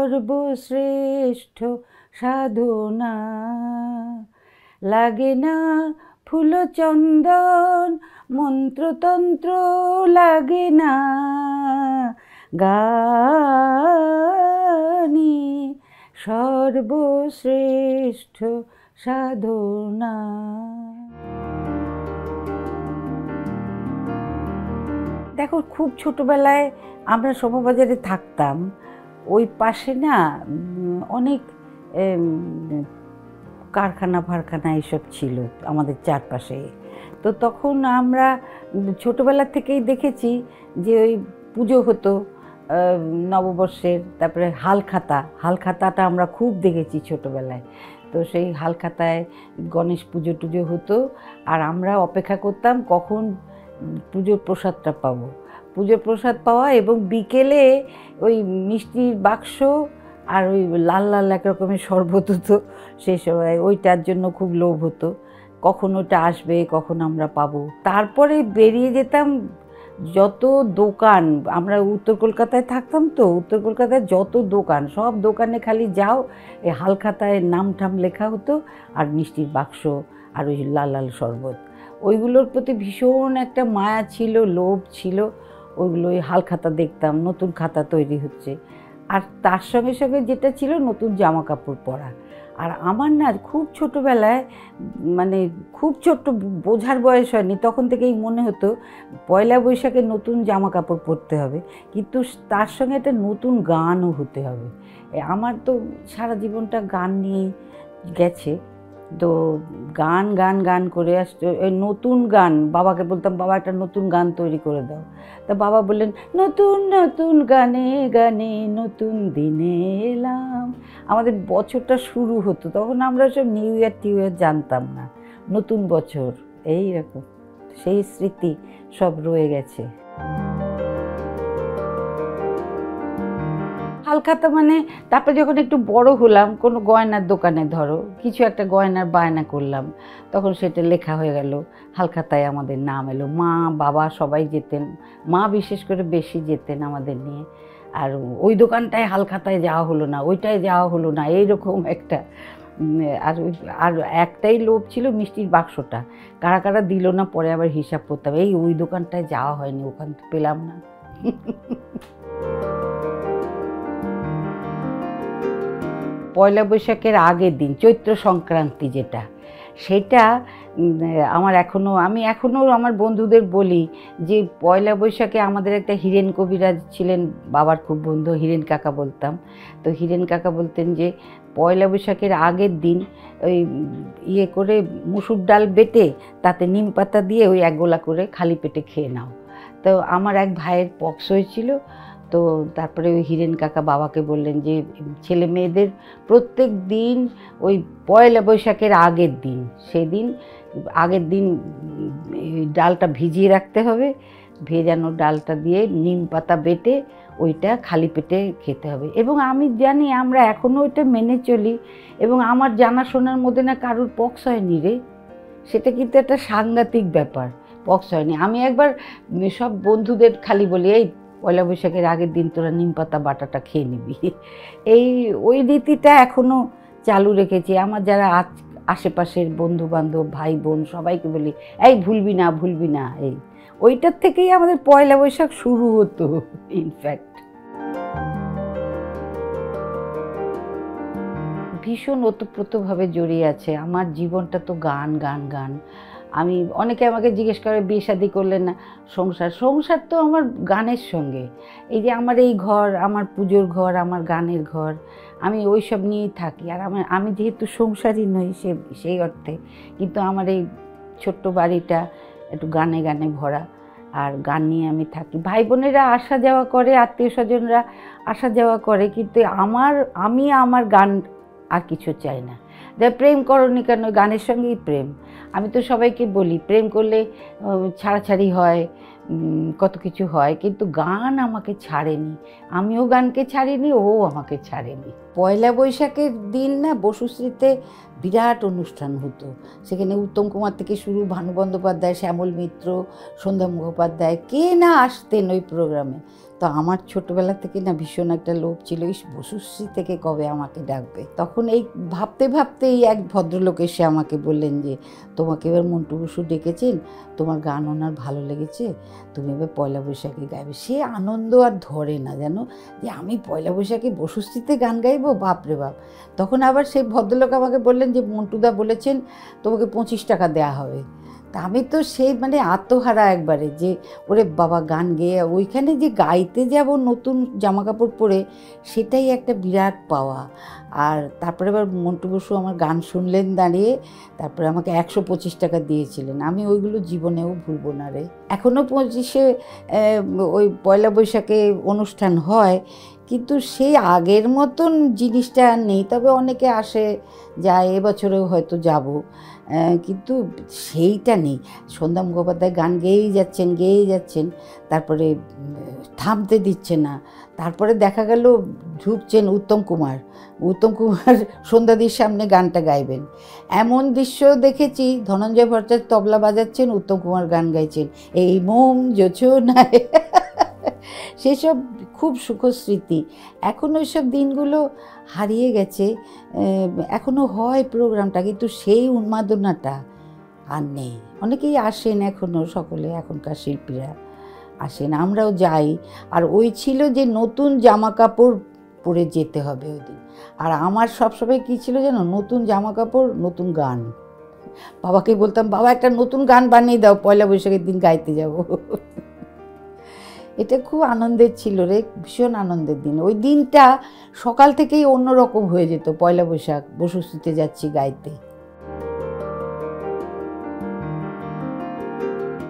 সর্বশ্রেষ্ঠ সাধনা। লাগে না ফুল চন্দন মন্ত্রতন্ত্র, লাগে না গানি সর্বশ্রেষ্ঠ সাধনা। দেখো, খুব ছোটবেলায় আমরা শোভাবাজারে থাকতাম, ওই পাশে না অনেক কারখানা ফারখানা এসব ছিল আমাদের চারপাশে। তো তখন আমরা ছোটোবেলা থেকেই দেখেছি যে ওই পুজো হতো নববর্ষের, তারপরে হালখাতাটা আমরা খুব দেখেছি ছোটোবেলায়। তো সেই হালখাতায় গণেশ পুজো টুজো হতো, আর আমরা অপেক্ষা করতাম কখন পুজোর প্রসাদটা পাবো। পুজোর প্রসাদ পাওয়া এবং বিকেলে ওই মিষ্টির বাক্স আর ওই লাল লাল এক রকমের শরবত হতো সেই সময়, ওইটার জন্য খুব লোভ হতো কখন ওটা আসবে, কখন আমরা পাবো। তারপরে বেরিয়ে যেতাম যত দোকান, আমরা উত্তর কলকাতায় থাকতাম, তো উত্তর কলকাতায় যত দোকান, সব দোকানে খালি যাও, এই হালখাতায় নাম ঠাম লেখা হতো আর মিষ্টির বাক্স আর ওই লাল লাল শরবত, ওইগুলোর প্রতি ভীষণ একটা মায়া ছিল, লোভ ছিল। ওইগুলো ওই হালখাতা দেখতাম, নতুন খাতা তৈরি হচ্ছে, আর তার সঙ্গে সঙ্গে যেটা ছিল নতুন জামা কাপড় পরা। আর আমার না খুব ছোটোবেলায়, মানে খুব ছোট্ট, বোঝার বয়স হয়নি, তখন থেকেই মনে হতো পয়লা বৈশাখে নতুন জামা কাপড় পরতে হবে, কিন্তু তার সঙ্গে একটা নতুন গানও হতে হবে। আমার তো সারা জীবনটা গান নিয়েই গেছে, তো গান গান গান করে আসতো। ওই নতুন গান বাবাকে বলতাম, বাবা একটা নতুন গান তৈরি করে দাও। তা বাবা বললেন, নতুন নতুন গানে গানে নতুন দিনে এলাম। আমাদের বছরটা শুরু হতো, তখন আমরা সব নিউ ইয়ার টিউ ইয়ার জানতাম না, নতুন বছর এইরকম। সেই স্মৃতি সব রয়ে গেছে। হালখাতা মানে, তারপরে যখন একটু বড় হলাম, কোনো গয়নার দোকানে ধরো কিছু একটা গয়নার বায়না করলাম, তখন সেটা লেখা হয়ে গেল, হালখাতায় আমাদের নাম এলো। মা বাবা সবাই যেতেন, মা বিশেষ করে বেশি যেতেন আমাদের নিয়ে। আর ওই দোকানটায় হালখাতায় যাওয়া হলো না, ওইটায় যাওয়া হলো না, এইরকম একটা। আর একটাই লোভ ছিল, মিষ্টির বাক্সটা কারা কারা দিল না, পরে আবার হিসাব করতাম, এই ওই দোকানটায় যাওয়া হয়নি, ওখান থেকে পেলাম না। পয়লা বৈশাখের আগের দিন, চৈত্র সংক্রান্তি যেটা, সেটা আমি এখনও আমার বন্ধুদের বলি যে পয়লা বৈশাখে আমাদের একটা হীরেন কবিরাজ ছিলেন, বাবার খুব বন্ধু, হীরেন কাকা বলতাম। তো হীরেন কাকা বলতেন যে পয়লা বৈশাখের আগের দিন ওই ইয়ে করে মুসুর ডাল বেটে তাতে নিম পাতা দিয়ে ওই এক গোলা করে খালি পেটে খেয়ে নাও। তো আমার এক ভাইয়ের পক্স হয়েছিল, তো তারপরে ওই হীরেন কাকা বাবাকে বললেন যে ছেলে মেয়েদের প্রত্যেক দিন ওই পয়লা বৈশাখের আগের দিন, সেদিন আগের দিন ডালটা ভিজিয়ে রাখতে হবে, ভেজানো ডালটা দিয়ে নিম পাতা বেটে ওইটা খালি পেটে খেতে হবে। এবং আমি জানি আমরা এখনও ওইটা মেনে চলি, এবং আমার জানাশোনার মধ্যে না কারোর পক্স হয়নি রে, সেটা কিন্তু একটা সাংঘাতিক ব্যাপার, পক্স হয়নি। আমি একবার সব বন্ধুদের খালি বলি, এই পয়লা বৈশাখের আগের দিন তোরা নিম পাতা বাটাটা খেয়ে নিবি। ওই রীতিটা এখনও চালু রেখেছি। আমার যারা আশেপাশের বন্ধু বান্ধব ভাই বোন সবাইকে বলি, এই ভুলবি না ভুলবি না। ওইটার থেকেই আমাদের পয়লা বৈশাখ শুরু হতো ইনফ্যাক্ট। ভীষণ ওতপ্রোতভাবে জড়িয়ে আছে আমার জীবনটা, তো গান গান গান। অনেকে আমাকে জিজ্ঞেস করে বিয়ে শাদী করলেন না, সংসার তো আমার গানের সঙ্গে। এই যে আমার এই ঘর, আমার পুজোর ঘর, আমার গানের ঘর, আমি ওই সব নিয়েই থাকি। আর আমি যেহেতু সংসারই নই সেই অর্থে, কিন্তু আমার এই ছোট্ট বাড়িটা একটু গানে গানে ভরা, আর গান নিয়ে আমি থাকি। ভাই বোনেরা আসা যাওয়া করে, আত্মীয় স্বজনরা আসা যাওয়া করে, কিন্তু আমি আমার গান আর কিছু চাই না। প্রেম করনি কেন, গানের সঙ্গেই প্রেম। আমি তো সবাইকে বলি, প্রেম করলে ছাড়াছাড়ি হয়, কত কিছু হয়, কিন্তু গান আমাকে ছাড়েনি। আমিও গানকে ছাড়িনি, ও আমাকে ছাড়েনি। পয়লা বৈশাখের দিন না বসুশ্রীতে বিরাট অনুষ্ঠান হতো। সেখানে উত্তম কুমার থেকে শুরু, ভানু বন্দ্যোপাধ্যায়, শ্যামল মিত্র, সন্ধ্যা মুখোপাধ্যায়, কে না আসতেন ওই প্রোগ্রামে। তো আমার ছোটোবেলা থেকে না ভীষণ একটা লোভ ছিল, এই বসুশ্রী থেকে কবে আমাকে ডাকবে। তখন এই ভাবতে ভাবতেই এক ভদ্রলোক এসে আমাকে বললেন যে, তোমাকে এবার মন্টু বসু ডেকেছেন, তোমার গান ওনার ভালো লেগেছে, তুমি এবার পয়লা বৈশাখে গাইবে। সে আনন্দ আর ধরে না যেন, যে আমি পয়লা বৈশাখে বসুশ্রীতে গান গাইবো, বাপরে বাপ। তখন আবার সেই ভদ্রলোক আমাকে বললেন যে, মন্টুদা বলেছেন তোমাকে 25 টাকা দেওয়া হবে। তা আমি তো সেই মানে আত্মহারা একবারে, যে ওরে বাবা গান গেয়ে ওইখানে যে গাইতে যাব নতুন জামা কাপড় পরে, সেটাই একটা বিরাট পাওয়া। আর তারপরে আবার মন্টু বসু আমার গান শুনলেন দাঁড়িয়ে, তারপরে আমাকে 125 টাকা দিয়েছিলেন। আমি ওইগুলো জীবনেও ভুলবো না রে। এখনও 25-এ ওই পয়লা বৈশাখে অনুষ্ঠান হয়, কিন্তু সেই আগের মতন জিনিসটা আর নেই। তবে অনেকে আসে যায়, এবছরেও হয়তো যাব, কিন্তু সেইটা নেই। সন্ধ্যা মুখোপাধ্যায় গান গেয়েই যাচ্ছেন, তারপরে থামতে দিচ্ছে না। তারপরে দেখা গেল ঢুকছেন উত্তম কুমার সন্ধ্যাদির সামনে গানটা গাইবেন। এমন দৃশ্য দেখেছি, ধনঞ্জয় ভট্টাচার্য তবলা বাজাচ্ছেন, উত্তম কুমার গান গাইছেন, এই মোম জোছনায়। সেসব খুব সুখস্মৃতি। এখন ওই সব দিনগুলো হারিয়ে গেছে। এখনও হয় প্রোগ্রামটা, কিন্তু সেই উন্মাদনাটা আর নেই। অনেকেই আসেন এখনও, সকলে এখনকার শিল্পীরা আসেন, আমরাও যাই। আর ওই ছিল যে নতুন জামা কাপড় পরে যেতে হবে ওই দিন। আর আমার সবসময় কী ছিল যেন, নতুন জামা কাপড়, নতুন গান। বাবাকে বলতাম, বাবা একটা নতুন গান বানিয়ে দাও, পয়লা বৈশাখের দিন গাইতে যাব। এটা খুব আনন্দের ছিল রে, ভীষণ আনন্দের দিন। ওই দিনটা সকাল থেকেই অন্যরকম হয়ে যেত। পয়লা বৈশাখ, বসুশ্রীতে যাচ্ছি গাইতে।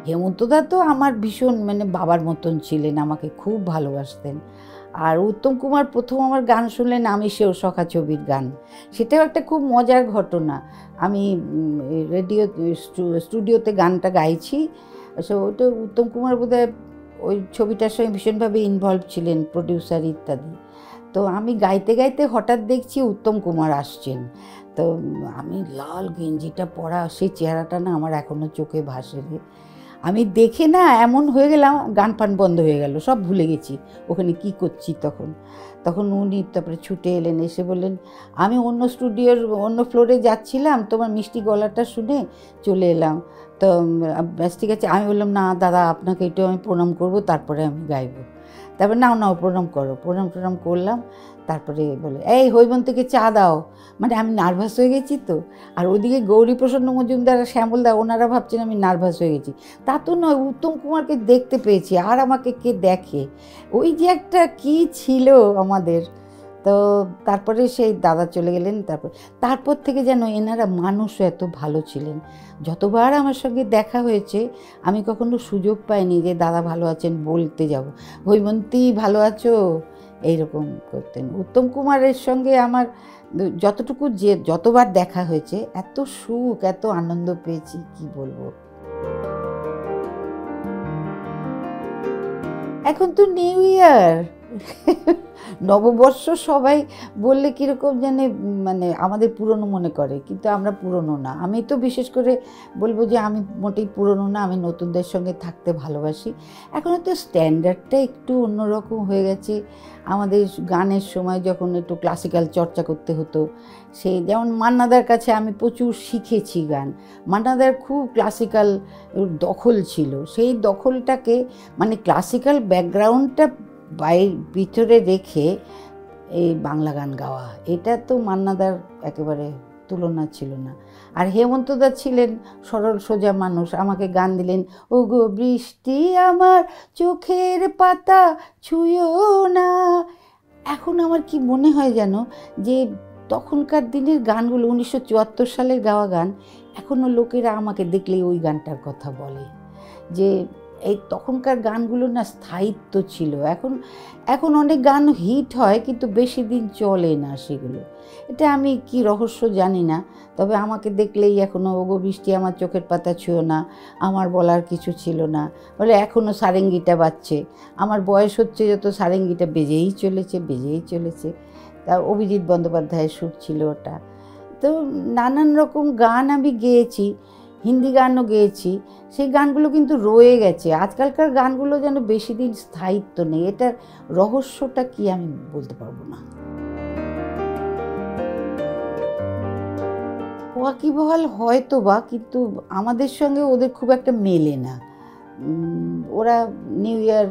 হেমন্তদা তো আমার ভীষণ মানে বাবার মতন ছিলেন, আমাকে খুব ভালোবাসতেন। আর উত্তম কুমার প্রথম আমার গান শুনলেন আমি সেও সখা ছবির গান। সেটাও একটা খুব মজার ঘটনা। আমি রেডিও স্টুডিওতে গানটা গাইছি, ওটা উত্তম কুমার বোধহয় ওই ছবিটার সঙ্গে ভীষণভাবে ইনভলভ ছিলেন, প্রডিউসার ইত্যাদি। তো আমি গাইতে গাইতে হঠাৎ দেখছি উত্তম কুমার আসছেন। তো আমি লাল গেঞ্জিটা পরা, সেই চেহারাটা না আমার এখনও চোখে ভাসে রে। আমি দেখে না এমন হয়ে গেলাম, গান ফান বন্ধ হয়ে গেল, সব ভুলে গেছি ওখানে কি করছি। তখন উনি তারপরে ছুটে এলেন, এসে বললেন, আমি অন্য স্টুডিওর অন্য ফ্লোরে যাচ্ছিলাম, তোমার মিষ্টি গলাটা শুনে চলে এলাম। তো ব্যাস ঠিক আছে। আমি বললাম, না দাদা, আপনাকে একটু আমি প্রণাম করব, তারপরে আমি গাইব। তারপরে নাও প্রণাম করো। প্রণাম করলাম। তারপরে বলে, এই হৈমন্তীকে চা দাও। মানে আমি নার্ভাস হয়ে গেছি তো। আর ওদিকে গৌরীপ্রসন্ন মজুমদার, শ্যামলদা, ওনারা ভাবছেন আমি নার্ভাস হয়ে গেছি। তা তো নয়, উত্তম কুমারকে দেখতে পেয়েছি, আর আমাকে কে দেখে। ওই যে একটা কি ছিল আমাদের। তো তারপরে সেই দাদা চলে গেলেন। তারপর থেকে যেন এনারা মানুষও এত ভালো ছিলেন। যতবার আমার সঙ্গে দেখা হয়েছে, আমি কখনো সুযোগ পাইনি যে দাদা ভালো আছেন বলতে যাব, হৈমন্তী ভালো আছো, এইরকম করতেন। উত্তম কুমারের সঙ্গে আমার যতবার দেখা হয়েছে, এত সুখ, এত আনন্দ পেয়েছি, কি বলবো। এখন তো নিউ ইয়ার, নববর্ষ সবাই বললে কীরকম জানে, মানে আমাদের পুরনো মনে করে, কিন্তু আমরা পুরনো না। আমি তো বিশেষ করে বলবো যে আমি মোটেই পুরনো না, আমি নতুনদের সঙ্গে থাকতে ভালোবাসি। এখন তো স্ট্যান্ডার্ডটা একটু অন্যরকম হয়ে গেছে। আমাদের গানের সময় যখন একটু ক্লাসিক্যাল চর্চা করতে হতো, সেই যেমন মান্নাদার কাছে আমি প্রচুর শিখেছি গান। মান্নাদার খুব ক্লাসিক্যাল দখল ছিল, সেই দখলটাকে মানে ক্লাসিক্যাল ব্যাকগ্রাউন্ডটা ভিতরে রেখে এই বাংলা গান গাওয়া, এটা তো মান্নাদার একেবারে তুলনা ছিল না। আর হেমন্তদা ছিলেন সরল সোজা মানুষ, আমাকে গান দিলেন, ও গো বৃষ্টি আমার চোখের পাতা ছুঁয়ো না। এখন আমার কি মনে হয় যেন, যে তখনকার দিনের গানগুলো, 1974 সালের গাওয়া গান, এখনও লোকেরা আমাকে দেখলেই ওই গানটার কথা বলে, যে এই তখনকার গানগুলো না স্থায়িত্ব ছিল। এখন এখন অনেক গান হিট হয় কিন্তু বেশি দিন চলে না সেগুলো। এটা আমি কি রহস্য জানি না, তবে আমাকে দেখলেই এখনও ওগো বৃষ্টি আমার চোখের পাতা ছুঁয়ো না, আমার বলার কিছু ছিল না বলে এখনও সারেঙ্গিটা বাজছে। আমার বয়স হচ্ছে যত সারেঙ্গিটা বেজেই চলেছে। তা অভিজিৎ বন্দ্যোপাধ্যায়ের সুর ছিল ওটা। তো নানান রকম গান আমি গেয়েছি, হিন্দি গানও গেয়েছি, সেই গানগুলো কিন্তু রয়ে গেছে। আজকালকার গানগুলো যেন বেশি দিন স্থায়িত্ব নেই, এটার রহস্যটা কি আমি বলতে পারবো না। ওয়াকিবহাল হয়তো বা, কিন্তু আমাদের সঙ্গে ওদের খুব একটা মেলে না। ওরা নিউ ইয়ার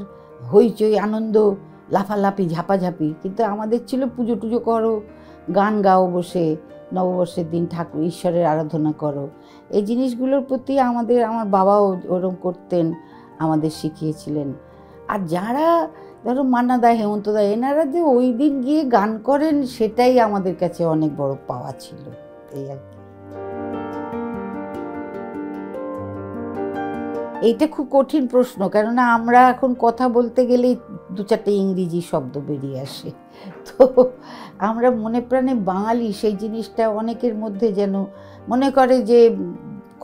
হইচই আনন্দ লাফালাফি ঝাপাঝাপি, কিন্তু আমাদের ছিল পুজো টুজো করো, গান গাও বসে, নববর্ষের দিন ঠাকুর ঈশ্বরের আরাধনা করো। এই জিনিসগুলোর প্রতি আমার বাবাও ওরকম করতেন, আমাদের শিখিয়েছিলেন। আর যারা ধরো মান্নাদা, হেমন্তদা, এনারা যে ওই দিন গিয়ে গান করেন সেটাই আমাদের কাছে অনেক বড় পাওয়া ছিল। এই আর কি। এইটা খুব কঠিন প্রশ্ন, কেননা আমরা এখন কথা বলতে গেলেই দু চারটে ইংরেজি শব্দ বেরিয়ে আসে। তো আমরা মনে প্রাণে বাঙালি, সেই জিনিসটা অনেকের মধ্যে যেন মনে করে যে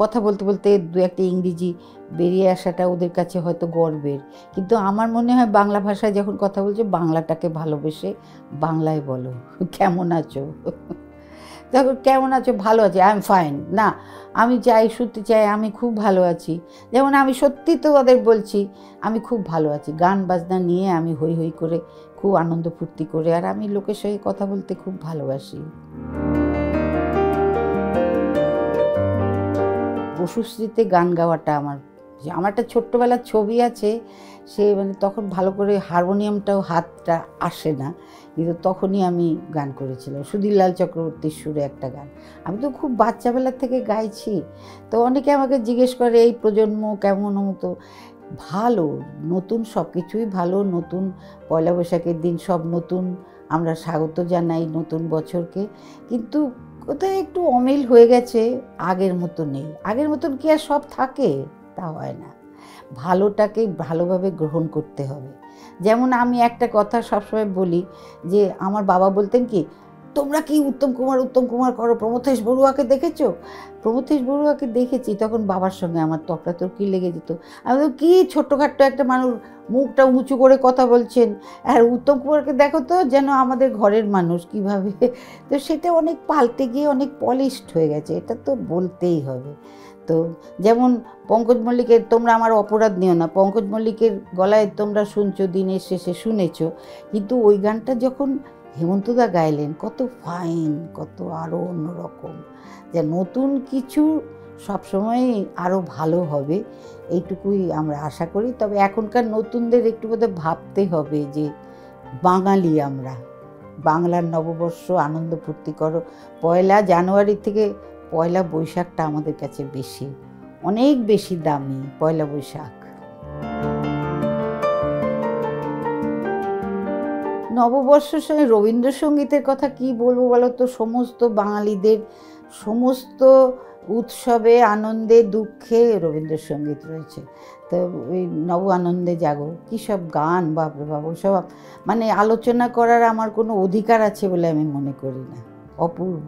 কথা বলতে বলতে দু একটা ইংরেজি বেরিয়ে আসাটা ওদের কাছে হয়তো গর্বের। কিন্তু আমার মনে হয় বাংলা ভাষায় যখন কথা বলছে বাংলাটাকে ভালোবেসে বাংলায় বলো, কেমন আছো, দেখো কেমন আছো, ভালো আছি, আই এম ফাইন, না আমি শুনতে চাই আমি খুব ভালো আছি। যেমন আমি সত্যি তো ওদের বলছি আমি খুব ভালো আছি, গান বাজনা নিয়ে আমি হই হই করে খুব আনন্দ ফুর্তি করে, আর আমি লোকের সঙ্গে কথা বলতে খুব ভালোবাসি। বসুশ্রীতে গান গাওয়াটা আমার একটা ছোট্টবেলার ছবি আছে। সে মানে তখন ভালো করে হারমোনিয়ামটাও হাতটা আসে না, কিন্তু তখনই আমি গান করেছিলাম সুধীরলাল চক্রবর্তীর সুরে একটা গান। আমি তো খুব বাচ্চাবেলার থেকে গাইছি, তো অনেকে আমাকে জিজ্ঞেস করে এই প্রজন্ম কেমন মতো ভালো, নতুন সব কিছুই ভালো। নতুন পয়লা বৈশাখের দিন সব নতুন, আমরা স্বাগত জানাই নতুন বছরকে, কিন্তু কোথায় একটু অমিল হয়ে গেছে, আগের মতো নেই। আগের মতন কি আর সব থাকে? তা হয় না। ভালোটাকে ভালোভাবে গ্রহণ করতে হবে। যেমন আমি একটা কথা সবসময় বলি যে আমার বাবা বলতেন কি, তোমরা কি উত্তম কুমার করো, প্রমথেশ বড়ুয়াকে দেখেছো? প্রমথেশ বড়ুয়াকে দেখেছি, তখন বাবার সঙ্গে আমার তর্কাতর্কি লেগে যেত। আমি তো কি ছোট্টখাট্ট একটা মানুষ, মুখটা উঁচু করে কথা বলছেন, আর উত্তম কুমারকে দেখো তো যেন আমাদের ঘরের মানুষ কীভাবে। তো সেটা অনেক পাল্টে গিয়ে অনেক পলিশড হয়ে গেছে, এটা তো বলতেই হবে। তো যেমন পঙ্কজ মল্লিকের তোমরা আমার অপরাধ নিও না, পঙ্কজ মল্লিকের গলায় তোমরা শুনছো, দিনের শেষে শুনেছো, কিন্তু ওই গানটা যখন হেমন্তদা গাইলেন কত ফাইন, কত আরও অন্যরকম। যে নতুন কিছু সবসময় আরও ভালো হবে, এইটুকুই আমরা আশা করি। তবে এখনকার নতুনদের একটু বোধহয় ভাবতে হবে যে বাঙালি আমরা, বাংলার নববর্ষ, আনন্দ ফুর্তি করো। পয়লা জানুয়ারি থেকে পয়লা বৈশাখটা আমাদের কাছে বেশি, অনেক বেশি দামি পয়লা বৈশাখ। নববর্ষের সঙ্গে রবীন্দ্রসঙ্গীতের কথা কি বলবো বলো তো? সমস্ত বাঙালিদের সমস্ত উৎসবে, আনন্দে, দুঃখে রবীন্দ্রসঙ্গীত রয়েছে। তো ওই নব আনন্দে জাগো, কী সব গান, বাপরে বাপ, ওসব মানে আলোচনা করার আমার কোনো অধিকার আছে বলে আমি মনে করি না। অপূর্ব।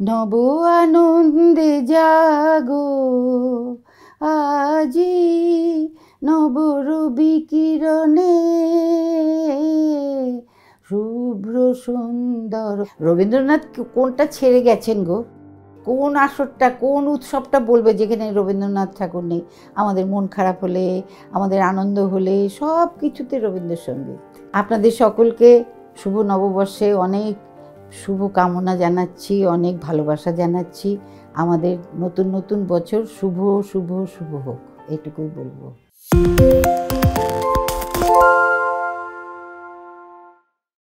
নব আনন্দে জাগো আজি নব রবি কিরণে শুভ্র সুন্দর। রবীন্দ্রনাথ কোনটা ছেড়ে গেছেন গো? কোন আসরটা, কোন উৎসবটা বলবে যেখানে রবীন্দ্রনাথ ঠাকুর নেই? আমাদের মন খারাপ হলে, আমাদের আনন্দ হলে, সব কিছুতে রবীন্দ্রসঙ্গীত। আপনাদের সকলকে শুভ নববর্ষে অনেক শুভ কামনা জানাচ্ছি, অনেক ভালোবাসা জানাচ্ছি। আমাদের নতুন নতুন বছর শুভ শুভ শুভ হোক, এটুকুই বলবো।